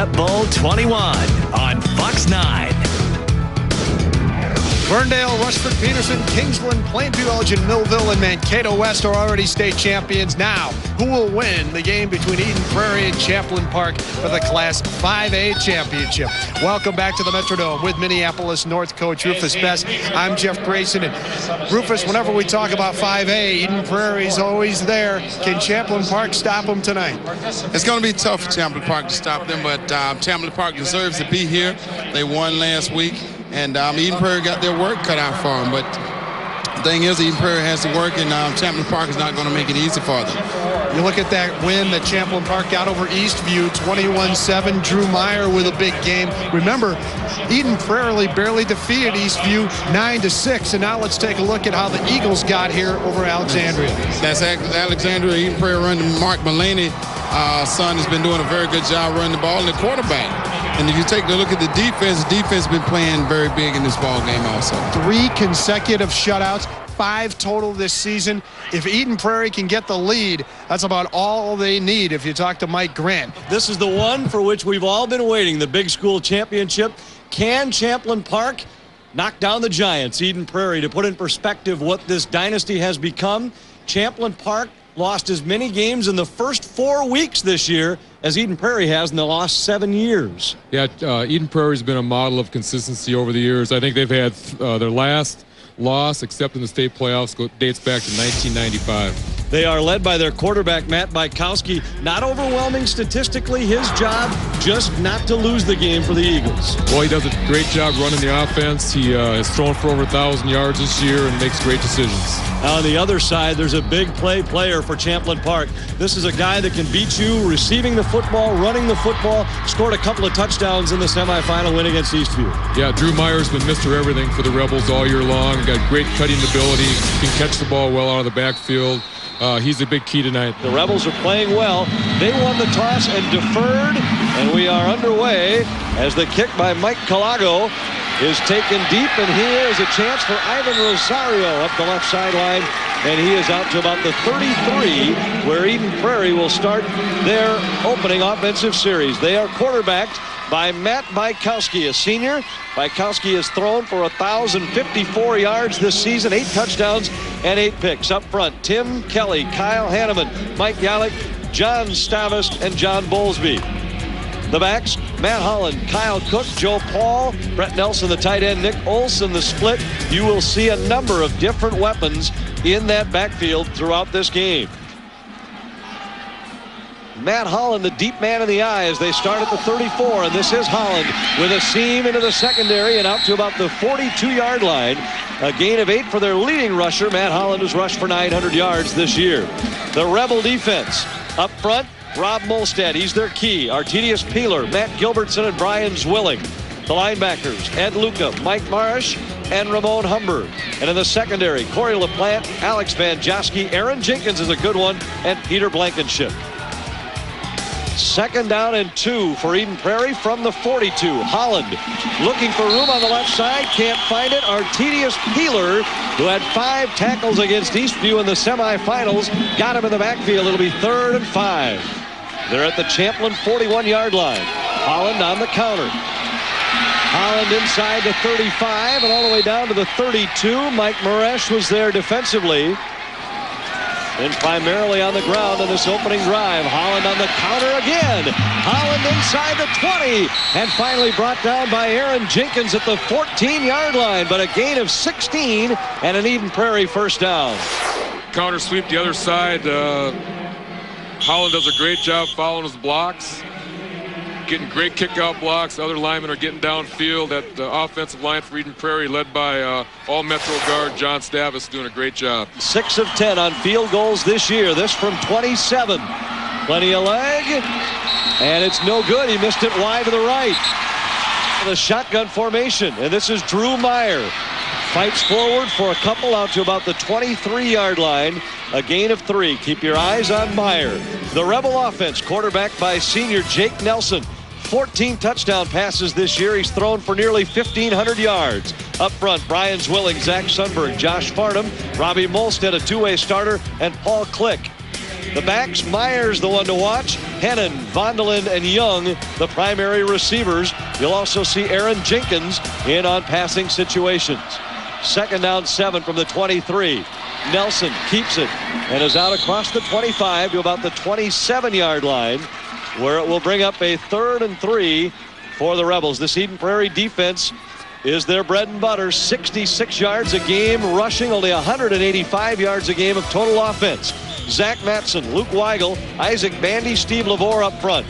Prep Bowl 21 on Fox 9. Ferndale, Rushford, Peterson, Kingsland, Plainview, Elgin, Millville, and Mankato West are already state champions. Now, who will win the game between Eden Prairie and Champlin Park for the Class 5A championship? Welcome back to the Metrodome with Minneapolis North coach Rufus Best. I'm Jeff Grayson. And Rufus, whenever we talk about 5A, Eden Prairie's always there. Can Champlin Park stop them tonight? It's going to be tough for Champlin Park to stop them, but Champlin Park deserves to be here. They won last week. And Eden Prairie got their work cut out for them. But the thing is, Eden Prairie has to work, and Champlin Park is not going to make it easy for them. You look at that win that Champlin Park got over Eastview, 21-7. Drew Meyer with a big game. Remember, Eden Prairie barely defeated Eastview 9-6. And now let's take a look at how the Eagles got here over Alexandria. That's Alexandria. Eden Prairie running Mark Mulaney. Son has been doing a very good job running the ball, and the quarterback. And if you take a look at the defense has been playing very big in this ball game also. 3 consecutive shutouts, 5 total this season. If Eden Prairie can get the lead, that's about all they need if you talk to Mike Grant. This is the one for which we've all been waiting, the big school championship. Can Champlin Park knock down the Giants, Eden Prairie? To put in perspective what this dynasty has become, Champlin Park lost as many games in the first 4 weeks this year as Eden Prairie has in the last 7 years. Yeah, Eden Prairie's been a model of consistency over the years. I think they've had their last loss, except in the state playoffs, dates back to 1995. They are led by their quarterback, Matt Bykowski. Not overwhelming statistically. His job, just not to lose the game for the Eagles. Well, he does a great job running the offense. He has thrown for over 1,000 yards this year and makes great decisions. Now on the other side, there's a big play player for Champlin Park. This is a guy that can beat you receiving the football, running the football, scored a couple of touchdowns in the semifinal win against Eastview. Yeah, Drew Meyer's been Mr. Everything for the Rebels all year long. Got great cutting ability, can catch the ball well out of the backfield. He's a big key tonight. The Rebels are playing well. They won the toss and deferred, and we are underway as the kick by Mike Calago is taken deep, and here is a chance for Ivan Rosario up the left sideline, and he is out to about the 33, where Eden Prairie will start their opening offensive series. They are quarterbacked by Matt Bykowski, a senior. Bykowski has thrown for 1,054 yards this season, 8 touchdowns and 8 picks. Up front, Tim Kelly, Kyle Hanneman, Mike Yalek, John Stavist, and John Bowlesby. The backs, Matt Holland, Kyle Cook, Joe Paul, Brett Nelson, the tight end, Nick Olson, the split. You will see a number of different weapons in that backfield throughout this game. Matt Holland, the deep man in the eye, as they start at the 34, and this is Holland with a seam into the secondary and out to about the 42-yard line. A gain of 8 for their leading rusher. Matt Holland has rushed for 900 yards this year. The Rebel defense up front, Rob Molstad, he's their key. Artedius Peeler, Matt Gilbertson, and Brian Zwilling. The linebackers, Ed Luca, Mike Marish, and Ramon Humber. And in the secondary, Corey LaPlante, Alex Van Joski, Aaron Jenkins is a good one, and Peter Blankenship. 2nd down and 2 for Eden Prairie from the 42. Holland looking for room on the left side, can't find it. Artedius Peeler, who had 5 tackles against Eastview in the semifinals, got him in the backfield. It'll be 3rd and 5. They're at the Champlin 41-yard line. Holland on the counter. Holland inside the 35 and all the way down to the 32. Mike Maresh was there defensively. And primarily on the ground in this opening drive. Holland on the counter again. Holland inside the 20. And finally brought down by Aaron Jenkins at the 14-yard line. But a gain of 16 and an Eden Prairie first down. Counter sweep the other side. Holland does a great job following his blocks. Getting great kick-out blocks. Other linemen are getting downfield. At the offensive line for Eden Prairie, led by all-Metro guard John Stavis, doing a great job. 6 of 10 on field goals this year. This from 27. Plenty of leg. And it's no good. He missed it wide to the right. The shotgun formation. And this is Drew Meyer. Fights forward for a couple out to about the 23-yard line. A gain of 3. Keep your eyes on Meyer. The Rebel offense, quarterbacked by senior Jake Nelson. 14 touchdown passes this year. He's thrown for nearly 1,500 yards. Up front, Brian Zwilling, Zach Sundberg, Josh Farnham, Robbie Molstead, a two-way starter, and Paul Click. The backs, Myers the one to watch. Hennon, Vondelin, and Young the primary receivers. You'll also see Aaron Jenkins in on passing situations. 2nd down 7 from the 23. Nelson keeps it and is out across the 25 to about the 27-yard line, where it will bring up a 3rd and 3 for the Rebels. This Eden Prairie defense is their bread and butter. 66 yards a game rushing, only 185 yards a game of total offense. Zach Matson, Luke Weigel, Isaac Bandy, Steve Lavore up front.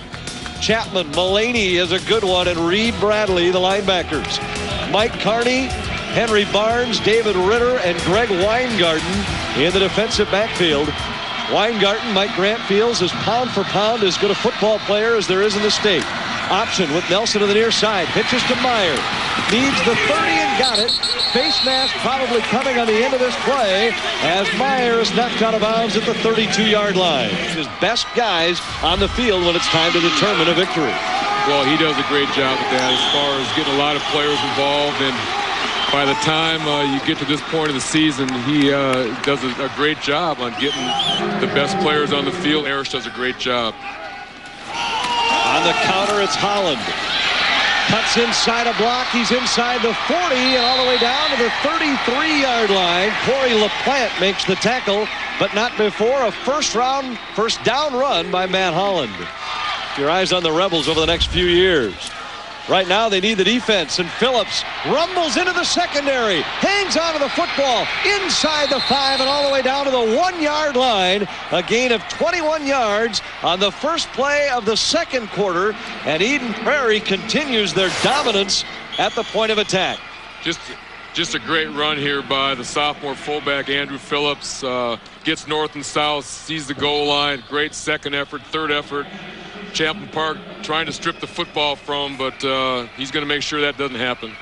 Chapman, Mullaney is a good one, and Reed Bradley, the linebackers. Mike Carney, Henry Barnes, David Ritter, and Greg Weingarten in the defensive backfield. Weingarten, Mike Grant feels, is pound for pound as good a football player as there is in the state. Option with Nelson to the near side. Pitches to Meyer. Needs the 30 and got it. Face mask probably coming on the end of this play as Meyer is knocked out of bounds at the 32-yard line. His best guys on the field when it's time to determine a victory. Well, he does a great job with that as far as getting a lot of players involved, and by the time you get to this point of the season, he does a great job on getting the best players on the field. Arish does a great job. On the counter, it's Holland. Cuts inside a block. He's inside the 40 and all the way down to the 33-yard line. Corey LaPlante makes the tackle, but not before a first down run by Matt Holland. Keep your eyes on the Rebels over the next few years. Right now they need the defense, and Phillips rumbles into the secondary, hangs onto the football inside the 5 and all the way down to the 1-yard line. A gain of 21 yards on the first play of the 2nd quarter, and Eden Prairie continues their dominance at the point of attack. Just a great run here by the sophomore fullback Andrew Phillips. Gets north and south, sees the goal line. Great 2nd effort, 3rd effort. Champlin Park trying to strip the football from him, but he's going to make sure that doesn't happen.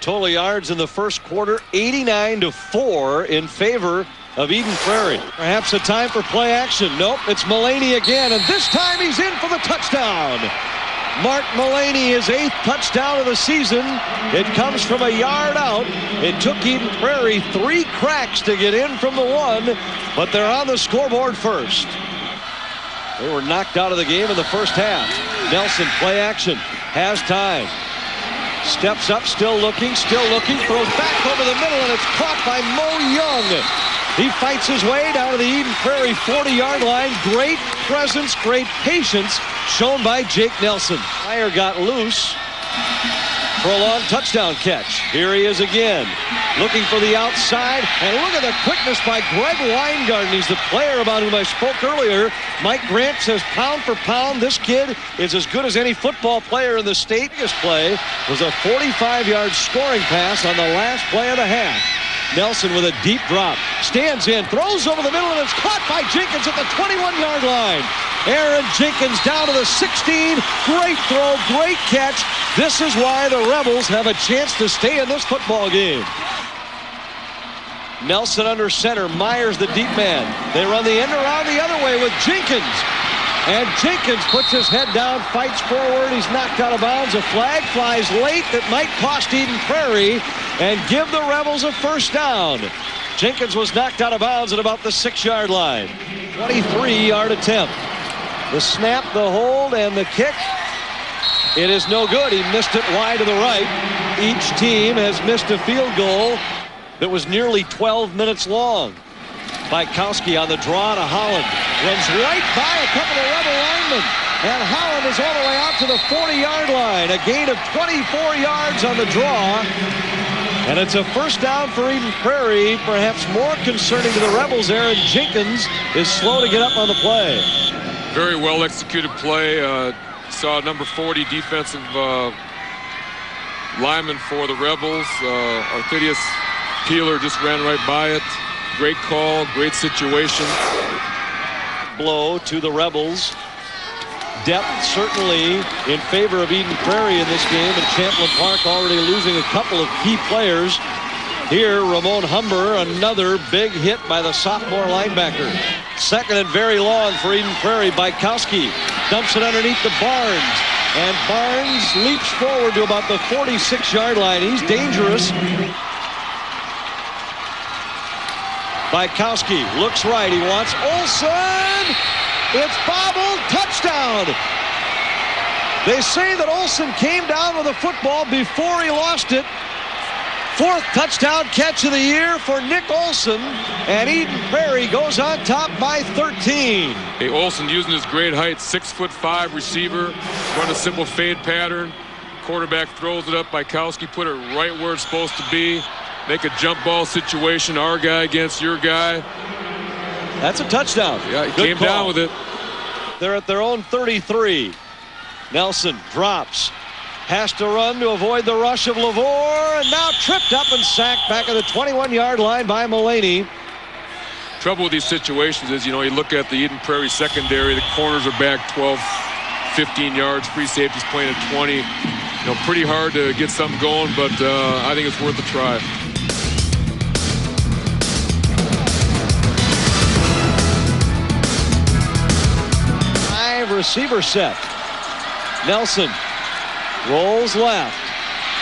Total yards in the first quarter, 89-4 in favor of Eden Prairie. Perhaps a time for play action. Nope, it's Mullaney again, and this time he's in for the touchdown. Mark Mullaney, his 8th touchdown of the season. It comes from a yard out. It took Eden Prairie 3 cracks to get in from the 1, but they're on the scoreboard first. They were knocked out of the game in the first half. Nelson, play action, has time. Steps up, still looking, throws back over the middle, and it's caught by Mo Young. He fights his way down to the Eden Prairie 40-yard line. Great presence, great patience shown by Jake Nelson. Meyer got loose for a long touchdown catch. Here he is again, looking for the outside, and look at the quickness by Greg Weingarten. He's the player about whom I spoke earlier. Mike Grant says pound for pound, this kid is as good as any football player in the state. This play was a 45-yard scoring pass on the last play of the half. Nelson with a deep drop, stands in, throws over the middle, and it's caught by Jenkins at the 21-yard line. Aaron Jenkins down to the 16. Great throw, great catch. This is why the Rebels have a chance to stay in this football game. Nelson under center, Myers the deep man. They run the end around the other way with Jenkins. And Jenkins puts his head down, fights forward. He's knocked out of bounds. A flag flies late that might cost Eden Prairie and give the Rebels a first down. Jenkins was knocked out of bounds at about the 6-yard line. 23-yard attempt. The snap, the hold, and the kick. It is no good. He missed it wide to the right. Each team has missed a field goal that was nearly 12 minutes long. Bykowski on the draw to Holland. Runs right by a couple of Rebel linemen. And Holland is all the way out to the 40-yard line. A gain of 24 yards on the draw. And it's a first down for Eden Prairie. Perhaps more concerning to the Rebels, Aaron Jenkins is slow to get up on the play. Very well executed play. Saw number 40 defensive lineman for the Rebels. Arthidius Peeler just ran right by it. Great call, great situation. Blow to the Rebels. Depth certainly in favor of Eden Prairie in this game, and Champlin Park already losing a couple of key players. Here, Ramon Humber, another big hit by the sophomore linebacker. 2nd and very long for Eden Prairie. Bykowski dumps it underneath the Barnes, and Barnes leaps forward to about the 46-yard line. He's dangerous. Bykowski looks right. He wants Olsen. It's bobbled. Touchdown. They say that Olsen came down with a football before he lost it. 4th touchdown catch of the year for Nick Olsen, and Eden Prairie goes on top by 13. Hey, Olsen using his great height, 6'5" receiver, run a simple fade pattern. Quarterback throws it up. Bykowski put it right where it's supposed to be. Make a jump ball situation, our guy against your guy. That's a touchdown. Yeah, he Good came call. down with it. They're at their own 33. Nelson drops. Has to run to avoid the rush of LaVore, and now tripped up and sacked back at the 21-yard line by Mullaney. Trouble with these situations is, you look at the Eden Prairie secondary, the corners are back 12, 15 yards, free safety's playing at 20. Pretty hard to get something going, but I think it's worth a try. Receiver set. Nelson rolls left.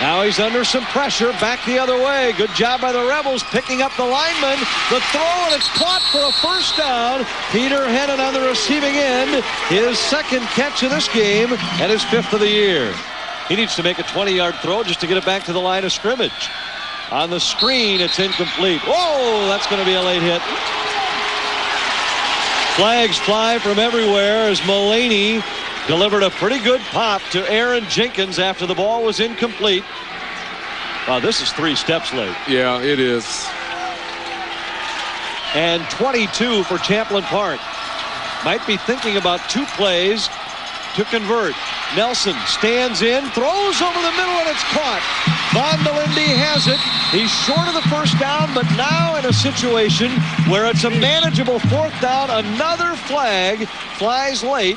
Now he's under some pressure. Back the other way. Good job by the Rebels picking up the lineman. The throw, and it's caught for a first down. Peter Hennon on the receiving end. His 2nd catch of this game and his 5th of the year. He needs to make a 20-yard throw just to get it back to the line of scrimmage. On the screen, it's incomplete. Whoa, that's going to be a late hit. Flags fly from everywhere as Mullaney delivered a pretty good pop to Aaron Jenkins after the ball was incomplete. Wow, this is 3 steps late. Yeah, it is. And 22 for Champlin Park. Might be thinking about 2 plays to convert. Nelson stands in, throws over the middle, and it's caught. Vondelinde has it. He's short of the first down, but now in a situation where it's a manageable 4th down, another flag flies late.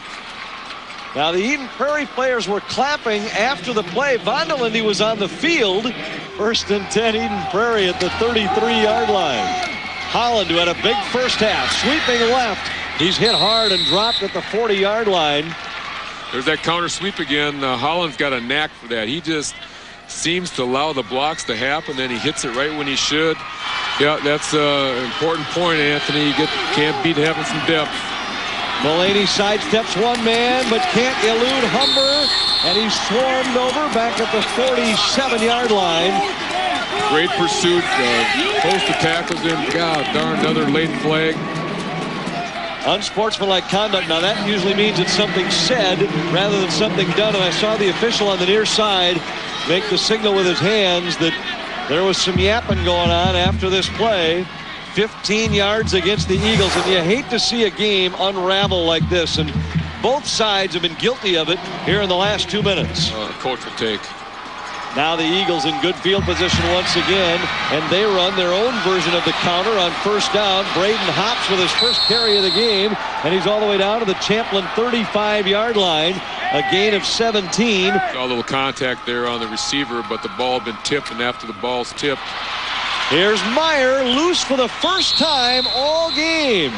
Now the Eden Prairie players were clapping after the play. Vondelinde was on the field. 1st and 10, Eden Prairie at the 33-yard line. Holland, who had a big first half, sweeping left. He's hit hard and dropped at the 40-yard line. There's that counter sweep again. Holland's got a knack for that. He just seems to allow the blocks to happen, then he hits it right when he should. Yeah, that's an important point, Anthony. You can't beat having some depth. Mullaney sidesteps one man, but can't elude Humber, and he's swarmed over back at the 47-yard line. Great pursuit. Post the tackles in. God darn, another late flag. Unsportsmanlike conduct. Now that usually means it's something said rather than something done, and I saw the official on the near side make the signal with his hands that there was some yapping going on after this play. 15 yards against the Eagles, and you hate to see a game unravel like this, and both sides have been guilty of it here in the last 2 minutes. Coach will take. Now the Eagles in good field position once again, and they run their own version of the counter on 1st down. Braden hops with his first carry of the game, and he's all the way down to the Champlin 35-yard line. A gain of 17. Saw a little contact there on the receiver, but the ball had been tipped, and after the ball's tipped. Here's Meyer, loose for the first time all game.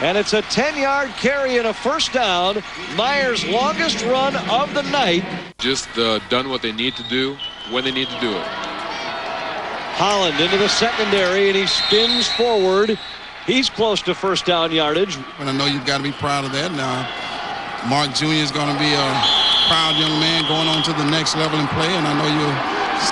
And it's a 10-yard carry and a first down. Meyer's longest run of the night. Just done what they need to do when they need to do it. Holland into the secondary, and he spins forward. He's close to first down yardage. And I know you've got to be proud of that. Now, Mark Jr. is going to be a proud young man going on to the next level in play, and I know you'll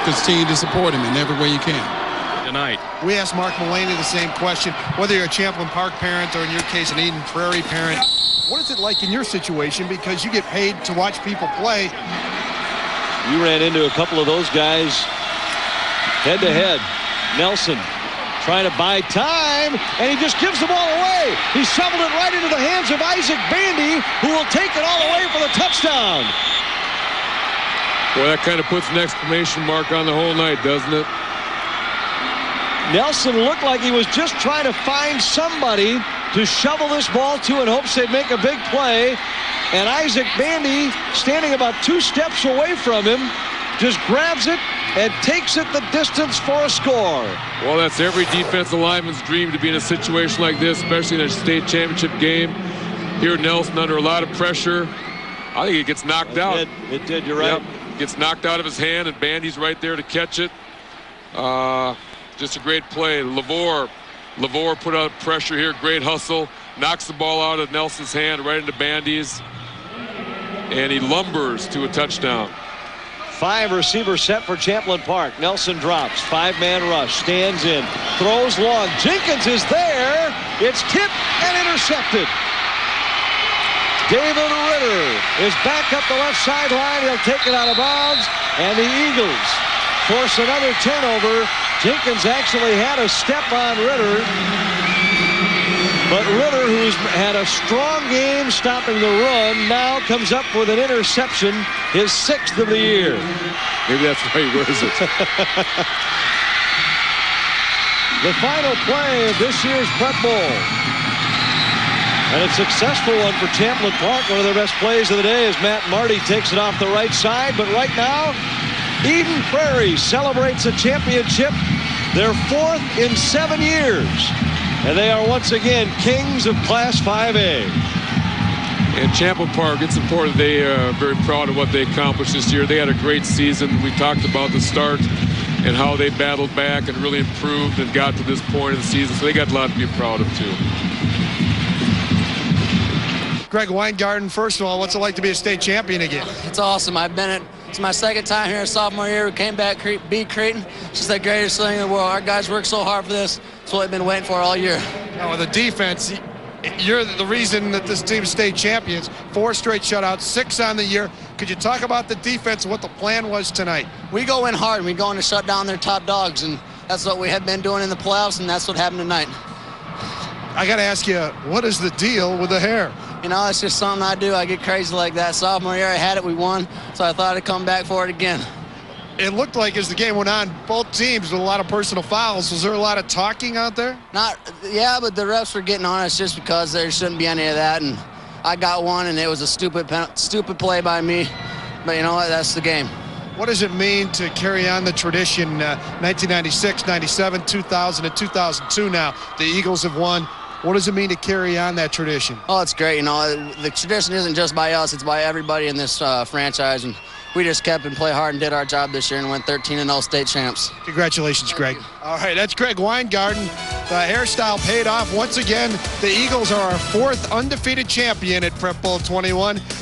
continue to support him in every way you can. Tonight. We asked Mark Mullaney the same question, whether you're a Champlin Park parent or in your case an Eden Prairie parent. What is it like in your situation, because you get paid to watch people play? You ran into a couple of those guys head to head. Nelson trying to buy time, and he just gives the ball away. He shoveled it right into the hands of Isaac Bandy, who will take it all the way for the touchdown. Boy, that kind of puts an exclamation mark on the whole night, doesn't it? Nelson looked like he was just trying to find somebody to shovel this ball to in hopes they'd make a big play. And Isaac Bandy, standing about 2 steps away from him, just grabs it and takes it the distance for a score. Well, that's every defensive lineman's dream, to be in a situation like this, especially in a state championship game. Here, Nelson under a lot of pressure. I think he gets knocked out. It did, you're right. Yep. Gets knocked out of his hand, and Bandy's right there to catch it. Just a great play. LaVore LeVore put out pressure here. Great hustle. Knocks the ball out of Nelson's hand right into Bandy's. And he lumbers to a touchdown. 5 receiver set for Champlin Park. Nelson drops. 5-man rush. Stands in. Throws long. Jenkins is there. It's tipped and intercepted. David Ritter is back up the left sideline. He'll take it out of bounds. And the Eagles force another turnover. Jenkins actually had a step on Ritter. But Ritter, who's had a strong game stopping the run, now comes up with an interception, his 6th of the year. Maybe that's why he wears it. The final play of this year's Prep Bowl. And a successful one for Champlin Park. One of their best plays of the day as Matt Marty takes it off the right side. But right now, Eden Prairie celebrates a championship, their 4th in 7 years. And they are once again kings of Class 5A. And Champlin Park, it's important. They are very proud of what they accomplished this year. They had a great season. We talked about the start and how they battled back and really improved and got to this point of the season. So they got a lot to be proud of, too. Greg Weingarten, first of all, what's it like to be a state champion again? It's awesome. It's my 2nd time here, sophomore year. We came back, beat Creighton. It's just the greatest thing in the world. Our guys worked so hard for this. It's what we've been waiting for all year. Now, with the defense, you're the reason that this team's state champions. 4 straight shutouts, 6 on the year. Could you talk about the defense and what the plan was tonight? We go in hard. We go in to shut down their top dogs, and that's what we have been doing in the playoffs, and that's what happened tonight. I got to ask you, what is the deal with the hair? You know, it's just something I do. I get crazy like that. Sophomore year, I had it. We won, so I thought I'd come back for it again. It looked like as the game went on, both teams with a lot of personal fouls. Was there a lot of talking out there? Yeah, but the refs were getting on us just because there shouldn't be any of that, and I got one, and it was a stupid play by me. But you know what? That's the game. What does it mean to carry on the tradition? 1996, 97, 2000, and 2002 now. The Eagles have won. What does it mean to carry on that tradition? Oh, it's great. You know, the tradition isn't just by us. It's by everybody in this franchise, and we just kept and played hard and did our job this year and went 13-0 state champs. Congratulations, Greg. All right, that's Greg Weingarten. The hairstyle paid off once again. The Eagles are our 4th undefeated champion at Prep Bowl 21.